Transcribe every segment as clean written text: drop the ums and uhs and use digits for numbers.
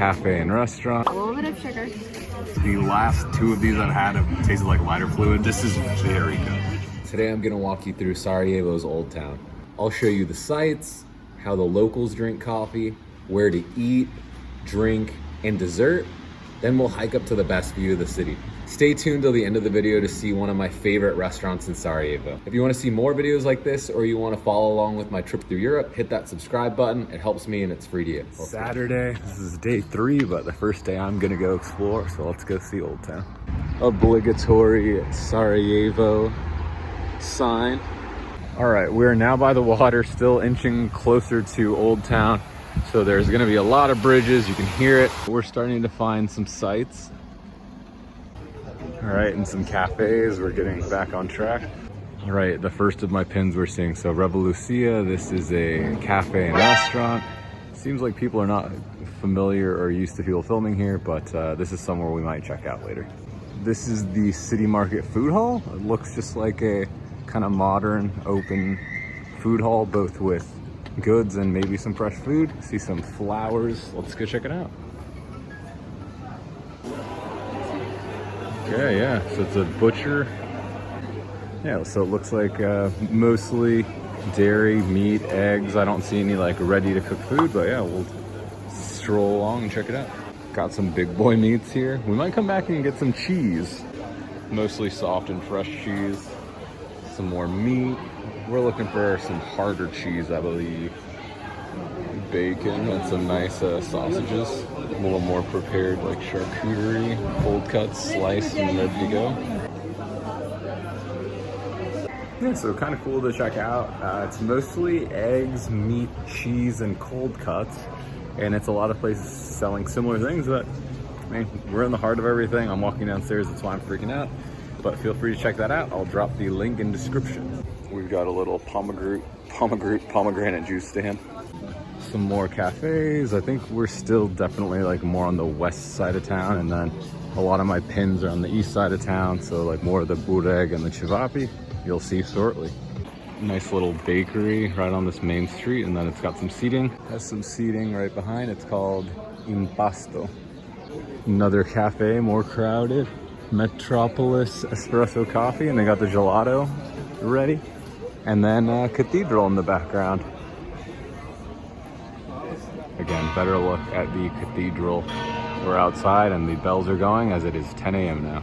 cafe and restaurant. A little bit of sugar. The last two of these I've had have tasted like lighter fluid. This is very good. Today I'm gonna walk you through Sarajevo's Old Town. I'll show you the sights, how the locals drink coffee, where to eat, drink, and dessert. Then we'll hike up to the best view of the city. Stay tuned till the end of the video to see one of my favorite restaurants in Sarajevo. If you want to see more videos like this, or you want to follow along with my trip through Europe, hit that subscribe button. It helps me and it's free to you. Saturday, this is day 3, but the first day I'm gonna go explore, so let's go see Old Town. Obligatory Sarajevo sign. All right, we're now by the water, still inching closer to Old Town. So there's gonna be a lot of bridges, you can hear it. We're starting to find some sights. All right, and some cafes, we're getting back on track. All right, the first of my pins we're seeing. So Revolucia, this is a cafe and restaurant. Seems like people are not familiar or used to people filming here, but this is somewhere we might check out later. This is the City Market Food Hall. It looks just like a kind of modern, open food hall, both with goods and maybe some fresh food. See some flowers. Let's go check it out. Okay, yeah, so it's a butcher. Yeah, so it looks like mostly dairy, meat, eggs. I don't see any like ready to cook food, but yeah, we'll stroll along and check it out. Got some big boy meats here. We might come back and get some cheese. Mostly soft and fresh cheese. Some more meat. We're looking for some harder cheese, I believe. Bacon and some nice sausages. A little more prepared, like charcuterie, cold cuts, sliced, and ready to go. Yeah, so kind of cool to check out. It's mostly eggs, meat, cheese, and cold cuts. And it's a lot of places selling similar things, but I mean, we're in the heart of everything. I'm walking downstairs, that's why I'm freaking out. But feel free to check that out. I'll drop the link in description. We've got a little pomegranate juice stand. Some more cafes. I think we're still definitely like more on the west side of town, and then a lot of my pins are on the east side of town, so like more of the bureg and the civapi you'll see shortly. Nice little bakery right on this main street, and then it's got some seating. Has some seating right behind. It's called Impasto. Another cafe, more crowded. Metropolis Espresso Coffee, and they got the gelato ready. And then Cathedral in the background. Again, better look at the cathedral. We're outside and the bells are going as it is 10 a.m. now.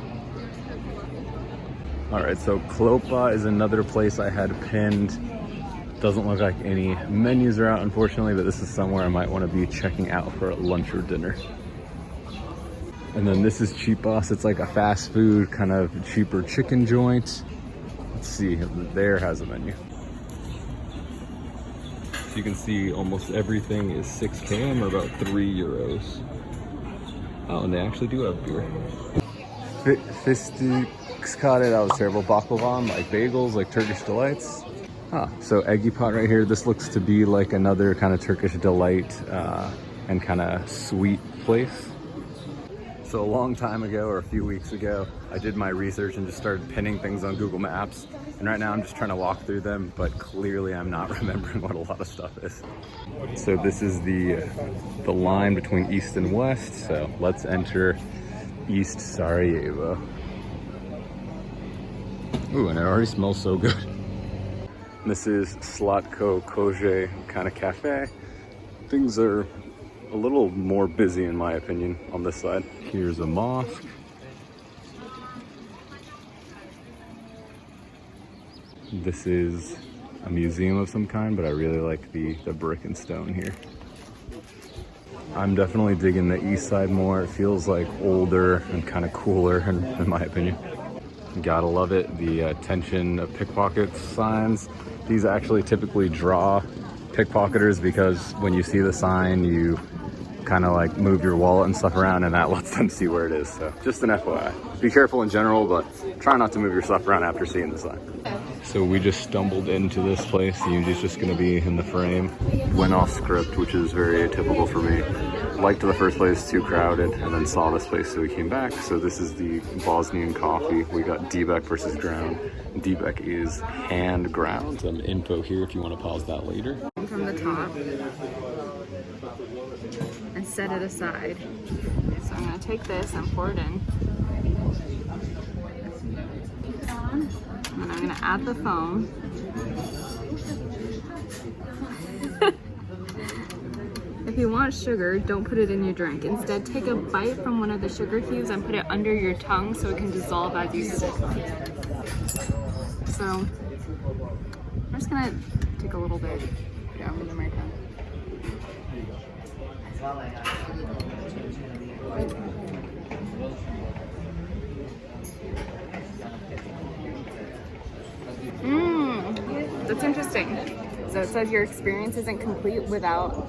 All right, so Klupa is another place I had pinned. Doesn't look like any menus are out, unfortunately, but this is somewhere I might want to be checking out for lunch or dinner. And then this is Chipas. It's like a fast food, kind of cheaper chicken joint. Let's see, there has a menu. So you can see almost everything is 6 km or about 3 euros. Oh, and they actually do have beer. Fistikskade, that was terrible. Baklavan, like bagels, like Turkish delights. So eggy pot right here. This looks to be like another kind of Turkish delight and kind of sweet place. So a long time ago, or a few weeks ago, I did my research and just started pinning things on Google Maps. And right now I'm just trying to walk through them, but clearly I'm not remembering what a lot of stuff is. So this is the line between east and west. So let's enter East Sarajevo. Ooh, and it already smells so good. This is Slatko Koje kind of cafe. Things are a little more busy in my opinion on this side. Here's a mosque. This is a museum of some kind, but I really like the brick and stone here. I'm definitely digging the east side more. It feels like older and kind of cooler in my opinion. Gotta love it. The attention of pickpockets signs. These actually typically draw pickpocketers because when you see the sign, you kind of like move your wallet and stuff around, and that lets them see where it is. So just an FYI. Be careful in general, but try not to move your stuff around after seeing the sign. So we just stumbled into this place. Yuji's just gonna be in the frame. Went off script, which is very atypical for me. Liked the first place, too crowded, and then saw this place, so we came back. So this is the Bosnian coffee. We got Dibek versus ground. Dibek is hand ground. Some info here if you want to pause that later. From the top and set it aside. So I'm gonna take this and pour it in. And then I'm gonna add the foam. If you want sugar, don't put it in your drink. Instead, take a bite from one of the sugar cubes and put it under your tongue so it can dissolve as you sip. So I'm just gonna take a little bit, put it under my tongue. That's interesting. So it says your experience isn't complete without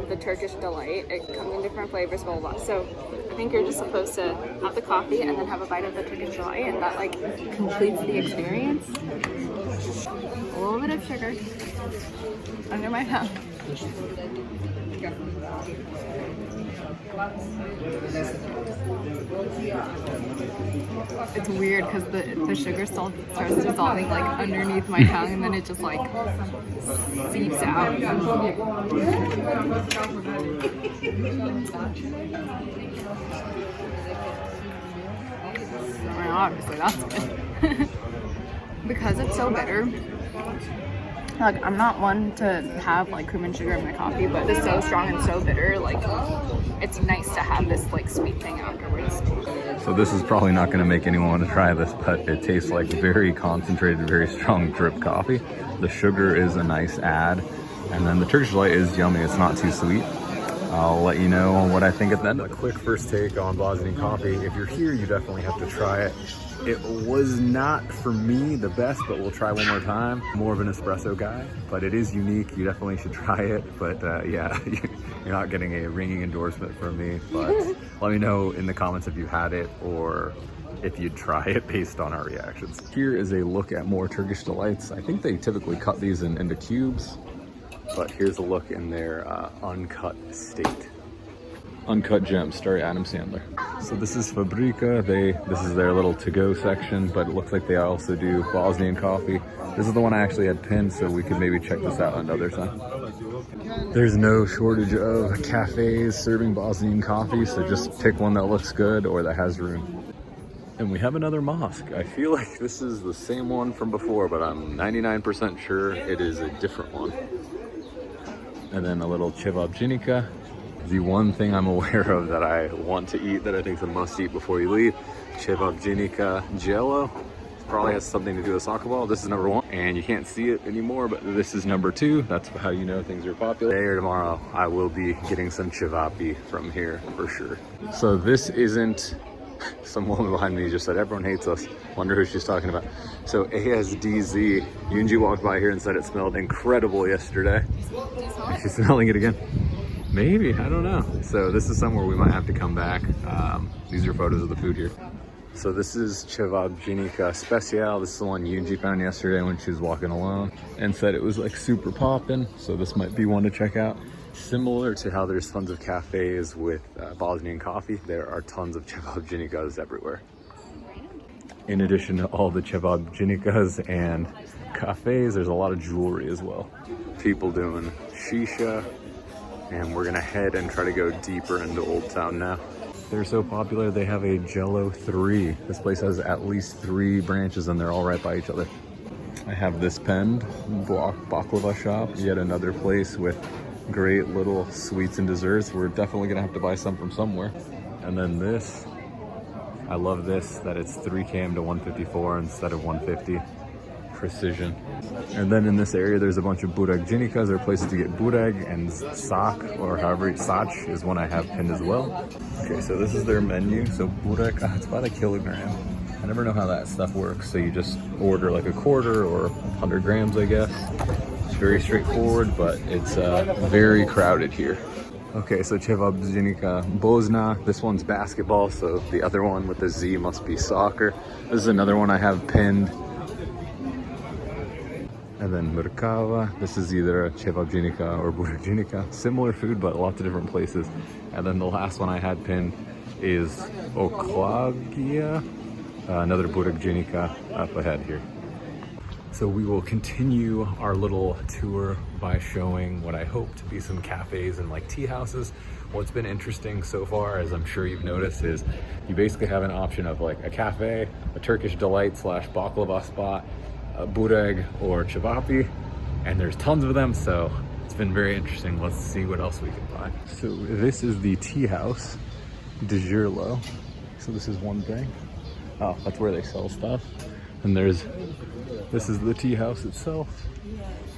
the Turkish delight. It comes in different flavors, blah, blah, blah. So I think you're just supposed to have the coffee and then have a bite of the Turkish delight, and that like completes the experience. A little bit of sugar under my tongue. It's weird because the sugar starts dissolving like underneath my tongue, and then it just like seeps out. Well, obviously that's good. Because it's so bitter. Like, I'm not one to have like cream and sugar in my coffee, but it's so strong and so bitter, like it's nice to have this like sweet thing afterwards. So this is probably not going to make anyone want to try this, but it tastes like very concentrated, very strong drip coffee. The sugar is a nice add, and then the Turkish delight is yummy. It's not too sweet. I'll let you know what I think at the end. A quick first take on Bosnian coffee. If you're here, you definitely have to try it. It was not for me the best, but we'll try one more time. More of an espresso guy, but it is unique. You definitely should try it. But yeah, you're not getting a ringing endorsement from me. But let me know in the comments if you had it or if you'd try it based on our reactions. Here is a look at more Turkish delights. I think they typically cut these into cubes, but here's a look in their uncut state. Uncut gems, starring Adam Sandler. So this is Fabrika. This is their little to-go section, but it looks like they also do Bosnian coffee. This is the one I actually had pinned, so we could maybe check this out another time. There's no shortage of cafes serving Bosnian coffee, so just pick one that looks good or that has room. And we have another mosque. I feel like this is the same one from before, but I'm 99% sure it is a different one. And then a little cevapcinica. The one thing I'm aware of that I want to eat that I think is a must eat before you leave, cevapcinica jello. Probably has something to do with soccer ball. This is number 1, and you can't see it anymore, but this is number 2. That's how you know things are popular. Today or tomorrow, I will be getting some cevapi from here for sure. So this isn't, some woman behind me just said, everyone hates us. Wonder who she's talking about. So ASDZ, Yunji walked by here and said it smelled incredible yesterday. She's smelling it again. Maybe, I don't know. So this is somewhere we might have to come back. These are photos of the food here. So this is cevapcinica special. This is the one Yunji found yesterday when she was walking alone and said it was like super poppin'. So this might be one to check out. Similar to how there's tons of cafes with Bosnian coffee, there are tons of cevapcinicas everywhere. In addition to all the cevapcinicas and cafes, there's a lot of jewelry as well. People doing shisha. And we're gonna head and try to go deeper into Old Town now. They're so popular, they have a Jello 3. This place has at least 3 branches and they're all right by each other. I have this penned, baklava shop, yet another place with great little sweets and desserts. We're definitely gonna have to buy some from somewhere. And then this, I love this, that it's 3 km to 154 instead of 150. Precision. And then in this area there's a bunch of burekcinikas. There are places to get burek and sak, or however, sach is one I have pinned as well. Okay, so this is their menu. So burek, it's about 1 kilogram. I never know how that stuff works. So you just order like a quarter or 100 grams, I guess. It's very straightforward, but it's very crowded here. Okay, so cevapcinica Bosna. This one's basketball, so the other one with the Z must be soccer. This is another one I have pinned. And then Markale, this is either a cevapcinica or burekcinika. Similar food, but lots of different places. And then the last one I had pinned is Oklagia, another burekcinika up ahead here. So we will continue our little tour by showing what I hope to be some cafes and like tea houses. What's been interesting so far, as I'm sure you've noticed, is you basically have an option of like a cafe, a Turkish delight slash baklava spot, a bureg or cevapi, and there's tons of them, so it's been very interesting. Let's see what else we can find. So this is the tea house, Djurlo. So this is one thing. Oh, that's where they sell stuff. And this is the tea house itself.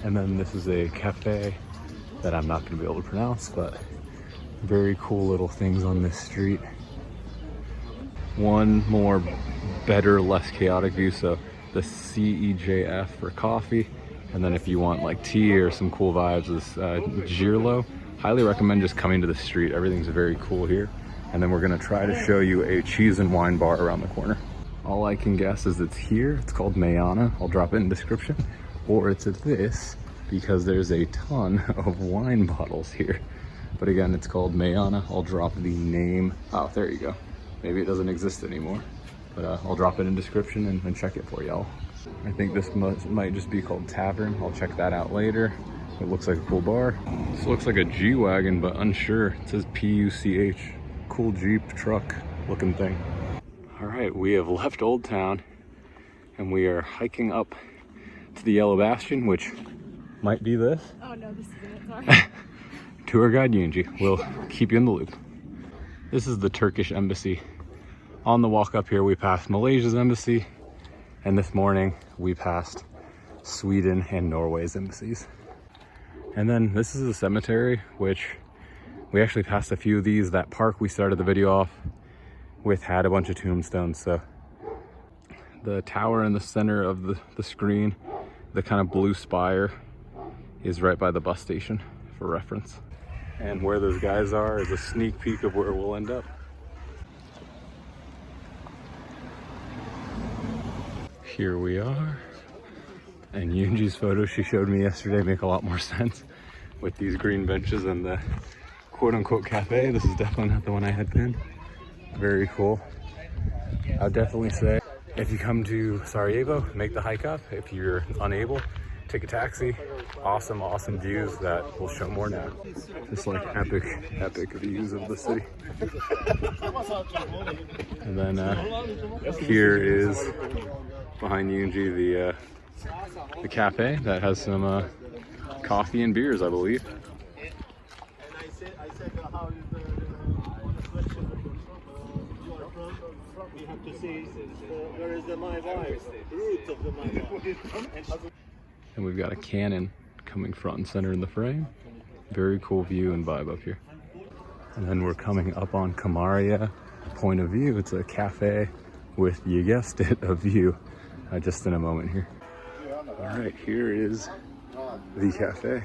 And then this is a cafe that I'm not gonna be able to pronounce, but very cool little things on this street. One more better, less chaotic view. So the CEJF for coffee. And then if you want like tea or some cool vibes, is Djurlo. Highly recommend just coming to the street. Everything's very cool here. And then we're gonna try to show you a cheese and wine bar around the corner. All I can guess is it's here. It's called Mayana. I'll drop it in the description. Or it's at this, because there's a ton of wine bottles here. But again, it's called Mayana. I'll drop the name. Oh, there you go. Maybe it doesn't exist anymore. But I'll drop it in the description and check it for y'all. I think this might just be called Tavern. I'll check that out later. It looks like a cool bar. This looks like a G-Wagon, but unsure. It says P-U-C-H. Cool Jeep truck looking thing. All right, we have left Old Town and we are hiking up to the Yellow Bastion, which might be this. Oh no, this isn't it, sorry. Tour guide Yunji will keep you in the loop. This is the Turkish embassy. On the walk up here, we passed Malaysia's embassy, and this morning we passed Sweden and Norway's embassies. And then this is a cemetery, which we actually passed a few of these. That park we started the video off with had a bunch of tombstones. So the tower in the center of the screen, the kind of blue spire, is right by the bus station for reference. And where those guys are is a sneak peek of where we'll end up. Here we are. And Yunji's photos she showed me yesterday make a lot more sense with these green benches and the quote-unquote cafe. This is definitely not the one I had been. Very cool. I'll definitely say if you come to Sarajevo, make the hike up. If you're unable, take a taxi. Awesome views that we'll show more now. Just like epic views of the city. And then here is behind Yunji the cafe that has some coffee and beers, I believe. We have to see where is the my wife, the roots of the my wife. And we've got a cannon coming front and center in the frame. Very cool view and vibe up here. And then we're coming up on Kamaria point of view. It's a cafe with, you guessed it, a view. Just in a moment here. All right, here is the cafe.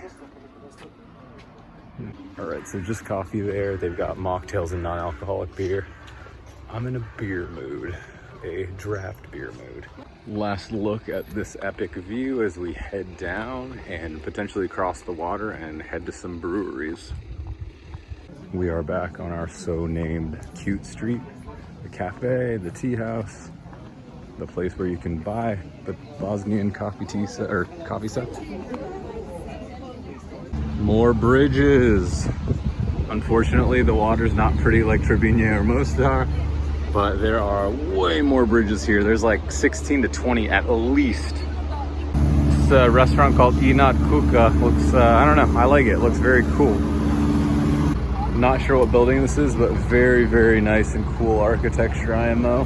All right, so just coffee there. They've got mocktails and non-alcoholic beer. I'm in a beer mood, a draft beer mood. Last look at this epic view as we head down and potentially cross the water and head to some breweries. We are back on our so-named cute street. The cafe, the tea house, the place where you can buy the Bosnian coffee sets. More bridges. Unfortunately, the water's not pretty like Trebinje or Mostar, but there are way more bridges here. There's like 16 to 20 at least. It's a restaurant called Inat Kuka. Looks, I don't know, I like it. It looks very cool. Not sure what building this is, but very nice and cool architecture, IMO.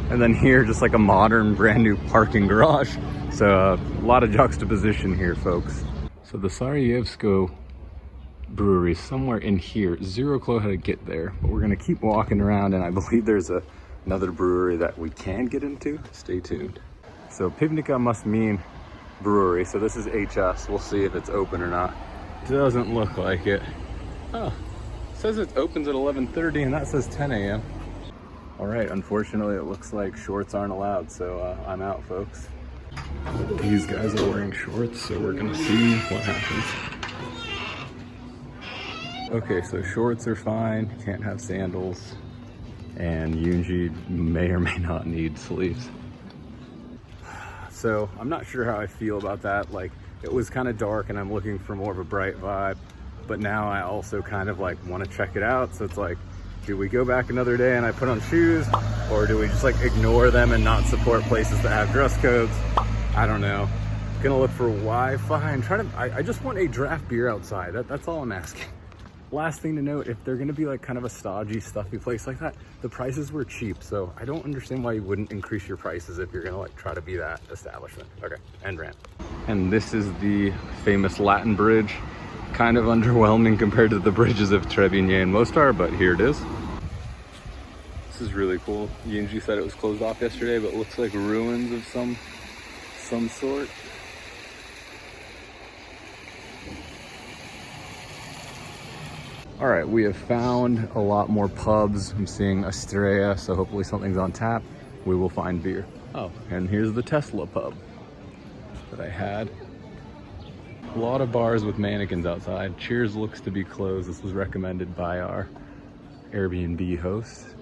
And then here, just like a modern, brand new parking garage. So a lot of juxtaposition here, folks. So the Sarajevo brewery is somewhere in here. Zero clue how to get there, but we're gonna keep walking around, and I believe there's another brewery that we can get into. Stay tuned. So Pivnica must mean brewery. So this is HS. We'll see if it's open or not. Doesn't look like it. Oh, it says it opens at 11:30 and that says 10 a.m. All right, unfortunately it looks like shorts aren't allowed, so I'm out, folks. These guys are wearing shorts, so we're gonna see what happens. Okay, so shorts are fine, can't have sandals, and Yunji may or may not need sleeves. So I'm not sure how I feel about that. Like, it was kind of dark and I'm looking for more of a bright vibe, but now I also kind of like want to check it out. So it's like, do we go back another day and I put on shoes, or do we just like ignore them and not support places that have dress codes? I don't know. Gonna look for Wi-Fi and try to, I just want a draft beer outside. That's all I'm asking. Last thing to note, if they're gonna be like kind of a stodgy, stuffy place like that, the prices were cheap. So I don't understand why you wouldn't increase your prices if you're gonna like try to be that establishment. Okay, end rant. And this is the famous Latin bridge. Kind of underwhelming compared to the bridges of Trebinje and Mostar, but here it is. This is really cool. Yunji said it was closed off yesterday, but it looks like ruins of some sort. All right, we have found a lot more pubs. I'm seeing Estrella, so hopefully something's on tap. We will find beer. Oh, and here's the Tesla pub that I had. A lot of bars with mannequins outside. Cheers looks to be closed. This was recommended by our Airbnb host.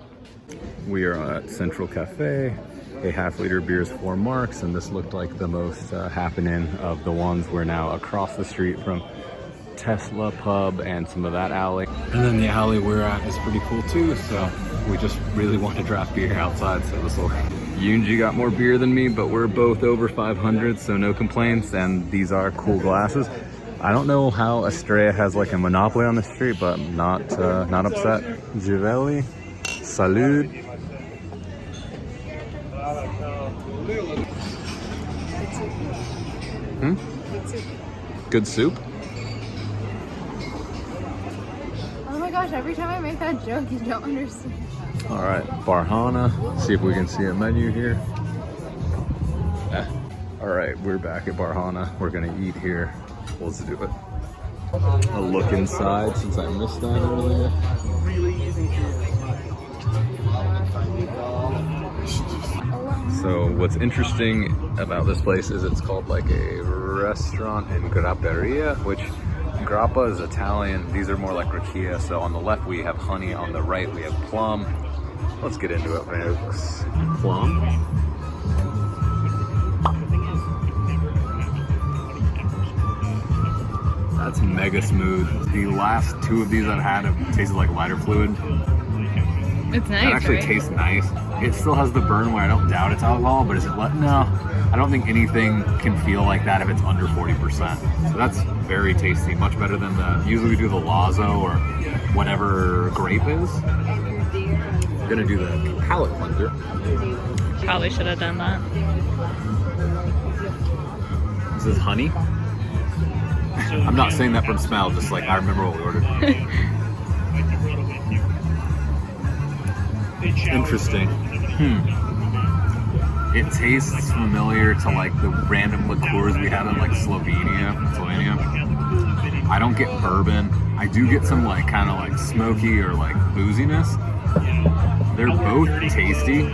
We are at Central Caffe. A half-liter beer is 4 marks, and this looked like the most happening of the ones. We're now across the street from Tesla pub and some of that alley. And then the alley we're at is pretty cool too, so we just really want to draft beer outside, so this will... Yunji got more beer than me, but we're both over 500, so no complaints, and these are cool glasses. I don't know how Estrella has like a monopoly on the street, but I'm not upset. Givelli, salud. Good soup? Oh my gosh, every time I make that joke, you don't understand. All right, Barhana. See if we can see a menu here. All right, we're back at Barhana. We're gonna eat here. Let's do it. A look inside since I missed that earlier. So what's interesting about this place is it's called like a restaurant in grapperia, which grappa is Italian. These are more like rakia. So on the left we have honey, on the right we have plum. Let's get into it, folks. Plum. That's mega smooth. The last 2 of these I've had have tasted like lighter fluid. It's nice, It actually tastes nice. It still has the burn where I don't doubt it's alcohol, but is it no, I don't think anything can feel like that if it's under 40%. So that's very tasty, much better than usually we do the Lazo or whatever grape is. I'm gonna do the palate cleanser. Probably should have done that. This is honey. I'm not saying that from smell, just like I remember what we ordered. Interesting. It tastes familiar to like the random liqueurs we had in like Slovenia. I don't get bourbon. I do get some like kind of like smoky or like booziness. They're both tasty.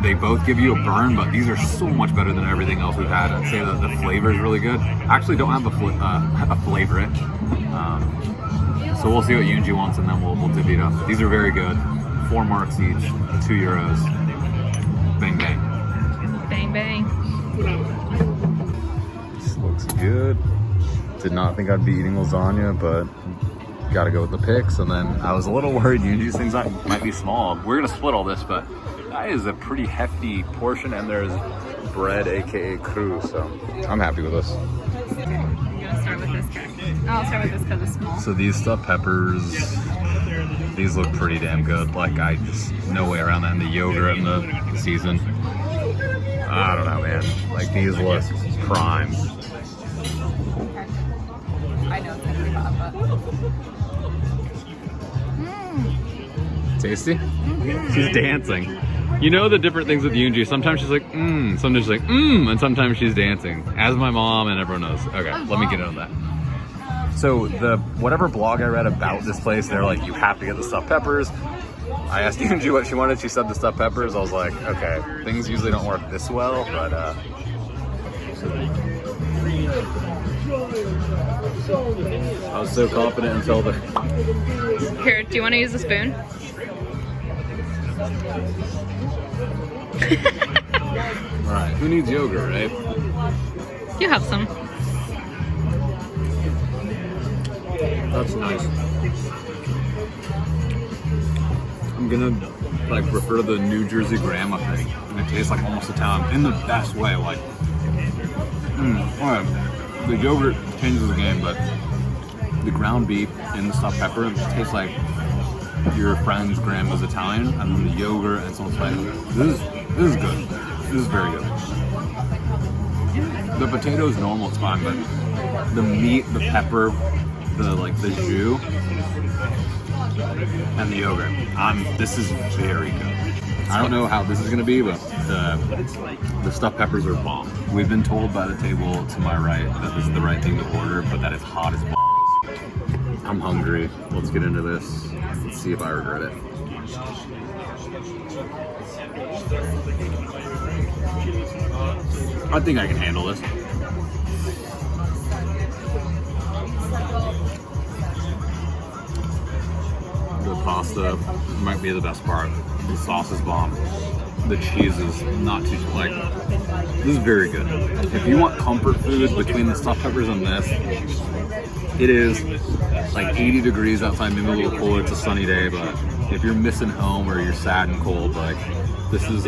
They both give you a burn, but these are so much better than everything else we've had. I'd say that the flavor is really good. I actually don't have a flavor it. So we'll see what Yunji wants and then we'll divvy it up. These are very good. 4 marks each, €2. Bang, bang. Bang, bang. This looks good. Did not think I'd be eating lasagna, but gotta go with the picks. And then I was a little worried Yunji's things might be small. We're gonna split all this, but that is a pretty hefty portion, and there's bread, aka cru, so I'm happy with this. I'm gonna start with this guy. I'll start with this because it's small. So these stuffed peppers, these look pretty damn good. Like I just, no way around that. And the yogurt and the season. I don't know, man. Like these look prime. I know it's gonna be hot, but... Tasty? She's dancing. You know the different things with Yunji. Sometimes she's like, sometimes she's like, and sometimes she's dancing. As my mom and everyone knows. Okay, let me get into that. So the whatever blog I read about this place, they're like, you have to get the stuffed peppers. I asked Yunji what she wanted. She said the stuffed peppers. I was like, okay, things usually don't work this well, but I was so confident until the... Here, do you want to use the spoon? Alright, who needs yogurt, right? You have some. That's nice. I'm gonna like refer to the New Jersey grandma thing, and it tastes like almost Italian in the best way. Like, alright, the yogurt changes the game, but the ground beef and the stuffed pepper tastes like your friend's grandma's Italian, and then the yogurt and some spice. This is good. This is very good. The potato is normal, it's fine, but the meat, the pepper, the jus, and the yogurt. This is very good. I don't know how this is gonna be, but the stuffed peppers are bomb. We've been told by the table to my right that this is the right thing to order, but that it's hot as balls. I'm hungry. Let's get into this. Let's see if I regret it. I think I can handle this. The pasta might be the best part. The sauce is bomb. The cheese is not too like. This is very good. If you want comfort food between the stuffed peppers and this, it is like 80 degrees outside, maybe a little cooler. It's a sunny day, but if you're missing home or you're sad and cold, like this is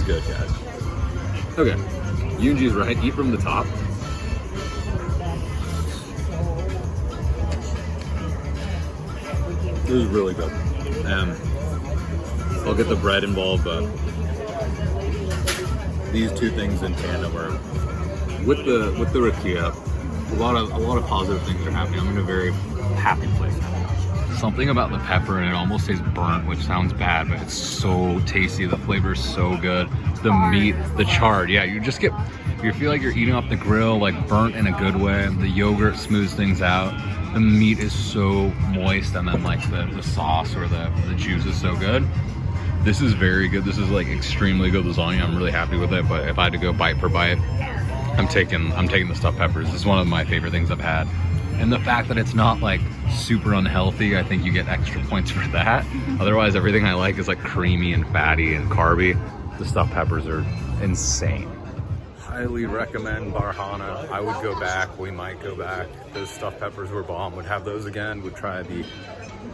good, guys. Okay, Yunji's right. Eat from the top. This is really good, and I'll get the bread involved, but these two things in tandem are with the rakia. A lot of positive things are happening. I'm in a very happy place. Something about the pepper, and it almost tastes burnt, which sounds bad, but it's so tasty. The flavor is so good. The meat, the charred, yeah, you feel like you're eating off the grill, like burnt in a good way. The yogurt smooths things out. The meat is so moist, and then like the sauce or the juice is so good. This is very good. This is like extremely good lasagna. I'm really happy with it, but if I had to go bite for bite, I'm taking the stuffed peppers. This is one of my favorite things I've had. And the fact that it's not like super unhealthy, I think you get extra points for that. Otherwise, everything I like is like creamy and fatty and carby. The stuffed peppers are insane. Highly recommend Barhana. I would go back. We might go back. Those stuffed peppers were bomb. Would have those again. Would try the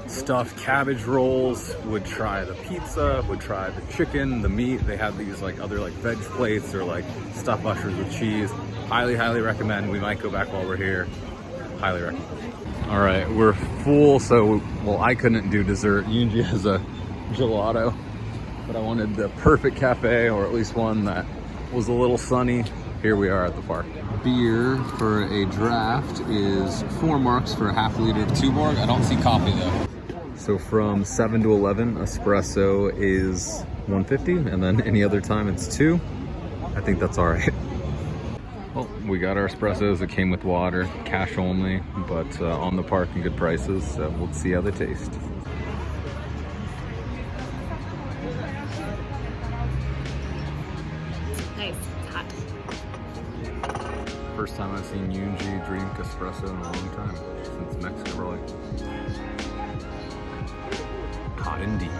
stuffed cabbage rolls. Would try the pizza. Would try the chicken, the meat. They have these like other like veg plates or like stuffed mushrooms with cheese. Highly recommend. We might go back while we're here. Highly recommend. All right, we're full, so well, I couldn't do dessert. Yunji has a gelato, but I wanted the perfect cafe, or at least one that was a little sunny. Here we are at the park. Beer for a draft is 4 marks for a half liter of Tuborg. I don't see coffee though. So from 7 to 11, espresso is 150, and then any other time it's 2. I think that's all right. Well, we got our espressos. It came with water, cash only, but on the park and good prices. So we'll see how they taste. Nice. It's hot. First time I've seen Yunji drink espresso in a long time, since Mexico, really. Hot indeed.